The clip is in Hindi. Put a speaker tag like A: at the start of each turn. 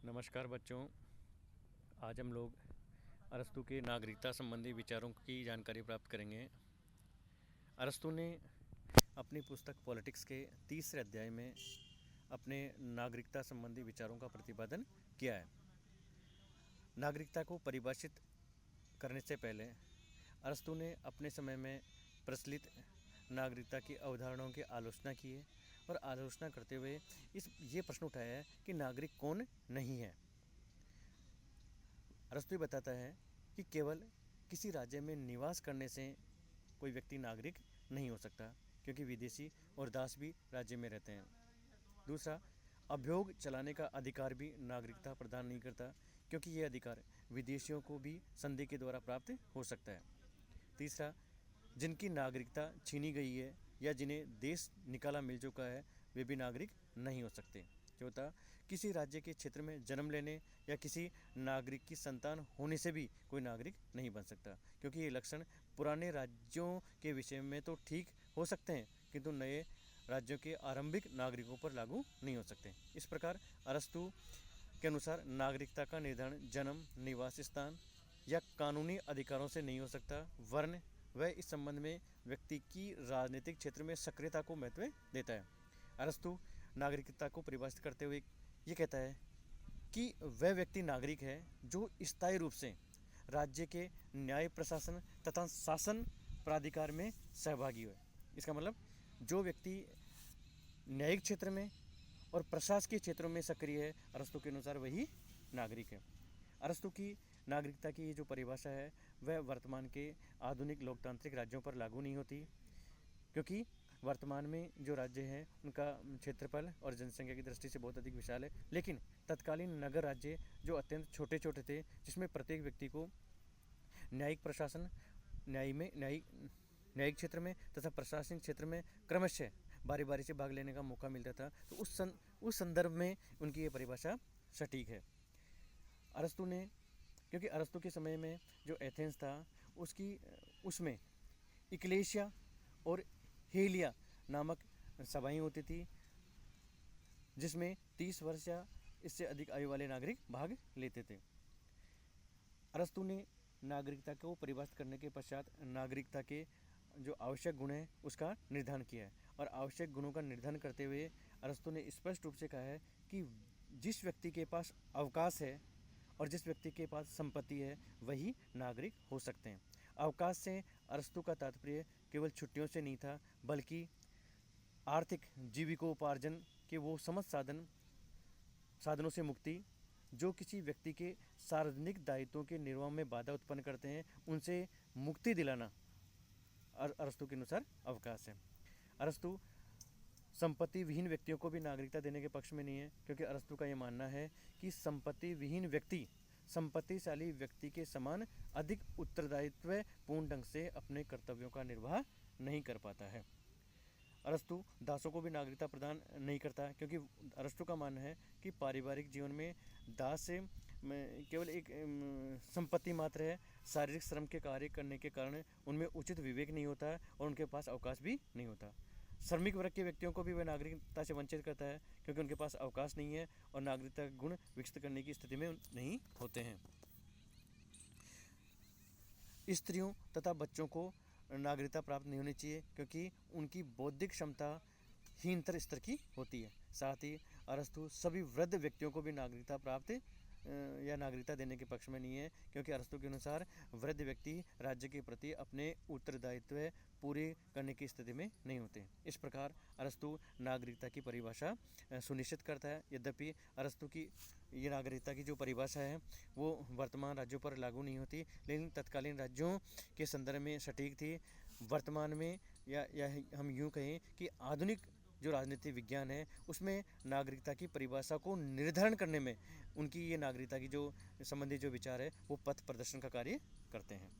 A: नमस्कार बच्चों। आज हम लोग अरस्तु के नागरिकता संबंधी विचारों की जानकारी प्राप्त करेंगे। अरस्तु ने अपनी पुस्तक पॉलिटिक्स के तीसरे अध्याय में अपने नागरिकता संबंधी विचारों का प्रतिपादन किया है। नागरिकता को परिभाषित करने से पहले अरस्तु ने अपने समय में प्रचलित नागरिकता की अवधारणाओं की आलोचना की है और आलोचना करते हुए ये प्रश्न उठाया है कि नागरिक कौन नहीं है। अरस्तु बताता है कि केवल किसी राज्य में निवास करने से कोई व्यक्ति नागरिक नहीं हो सकता, क्योंकि विदेशी और दास भी राज्य में रहते हैं। दूसरा, अभियोग चलाने का अधिकार भी नागरिकता प्रदान नहीं करता, क्योंकि यह अधिकार विदेशियों को भी संधि के द्वारा प्राप्त हो सकता है। तीसरा, जिनकी नागरिकता छीनी गई है या जिन्हें देश निकाला मिल चुका है वे भी नागरिक नहीं हो सकते। चौथा, किसी राज्य के क्षेत्र में जन्म लेने या किसी नागरिक की संतान होने से भी कोई नागरिक नहीं बन सकता, क्योंकि ये लक्षण पुराने राज्यों के विषय में तो ठीक हो सकते हैं किंतु नए राज्यों के आरंभिक नागरिकों पर लागू नहीं हो सकते। इस प्रकार अरस्तु के अनुसार नागरिकता का निर्धारण जन्म, निवास स्थान या कानूनी अधिकारों से नहीं हो सकता, वर्ण वह इस संबंध में व्यक्ति की राजनीतिक क्षेत्र में सक्रियता को महत्व देता है। अरस्तु नागरिकता को परिभाषित करते हुए ये कहता है कि वह व्यक्ति नागरिक है जो स्थायी रूप से राज्य के न्याय प्रशासन तथा शासन प्राधिकार में सहभागी हो। इसका मतलब जो व्यक्ति न्यायिक क्षेत्र में और प्रशासकीय क्षेत्रों में सक्रिय है, अरस्तु के अनुसार वही नागरिक है। अरस्तु की नागरिकता की ये जो परिभाषा है वह वर्तमान के आधुनिक लोकतांत्रिक राज्यों पर लागू नहीं होती, क्योंकि वर्तमान में जो राज्य हैं उनका क्षेत्रफल और जनसंख्या की दृष्टि से बहुत अधिक विशाल है। लेकिन तत्कालीन नगर राज्य जो अत्यंत छोटे छोटे थे, जिसमें प्रत्येक व्यक्ति को न्यायिक प्रशासन न्यायिक क्षेत्र में तथा प्रशासनिक क्षेत्र में क्रमशः बारी बारी से भाग लेने का मौका मिलता था, तो उस संदर्भ में उनकी ये परिभाषा सटीक है। अरस्तु ने, क्योंकि अरस्तु के समय में जो एथेंस था उसमें इक्लेशिया और हेलिया नामक सभाएं होती थी, जिसमें 30 वर्ष या इससे अधिक आयु वाले नागरिक भाग लेते थे। अरस्तु ने नागरिकता को परिभाषित करने के पश्चात नागरिकता के जो आवश्यक गुण हैं उसका निर्धारण किया है, और आवश्यक गुणों का निर्धारण करते हुए अरस्तु ने स्पष्ट रूप से कहा है कि जिस व्यक्ति के पास अवकाश है और जिस व्यक्ति के पास संपत्ति है वही नागरिक हो सकते हैं। अवकाश से अरस्तु का तात्पर्य केवल छुट्टियों से नहीं था, बल्कि आर्थिक जीविकोपार्जन के वो समस्त साधनों से मुक्ति जो किसी व्यक्ति के सार्वजनिक दायित्वों के निर्वाह में बाधा उत्पन्न करते हैं, उनसे मुक्ति दिलाना अरस्तु के अनुसार अवकाश है। अरस्तु संपत्ति विहीन व्यक्तियों को भी नागरिकता देने के पक्ष में नहीं है, क्योंकि अरस्तु का यह मानना है कि संपत्ति विहीन व्यक्ति संपत्तिशाली व्यक्ति के समान अधिक उत्तरदायित्व पूर्ण ढंग से अपने कर्तव्यों का निर्वाह नहीं कर पाता है। अरस्तु दासों को भी नागरिकता प्रदान नहीं करता, क्योंकि अरस्तु का मानना है कि पारिवारिक जीवन में दास से केवल एक संपत्ति मात्र है। शारीरिक श्रम के कार्य करने के कारण उनमें उचित विवेक नहीं होता है और उनके पास अवकाश भी नहीं होता। श्रमिक वर्ग के व्यक्तियों को भी वह नागरिकता से वंचित करता है, क्योंकि उनके पास अवकाश नहीं है और नागरिकता गुण विकसित करने की स्थिति में नहीं होते हैं। स्त्रियों तथा बच्चों को नागरिकता प्राप्त नहीं होनी चाहिए, क्योंकि उनकी बौद्धिक क्षमता हीनतर स्तर की होती है। साथ ही अरस्तु सभी वृद्ध व्यक्तियों को भी नागरिकता प्राप्त या नागरिकता देने के पक्ष में नहीं है, क्योंकि अरस्तु के अनुसार वृद्ध व्यक्ति राज्य के प्रति अपने उत्तरदायित्व पूरे करने की स्थिति में नहीं होते। इस प्रकार अरस्तु नागरिकता की परिभाषा सुनिश्चित करता है। यद्यपि अरस्तु की ये नागरिकता की जो परिभाषा है वो वर्तमान राज्यों पर लागू नहीं होती, लेकिन तत्कालीन राज्यों के संदर्भ में सटीक थी। वर्तमान में या हम यूँ कहें कि आधुनिक जो राजनीतिक विज्ञान है उसमें नागरिकता की परिभाषा को निर्धारण करने में उनकी ये नागरिकता की जो संबंधी जो विचार है वो पथ प्रदर्शन का कार्य करते हैं।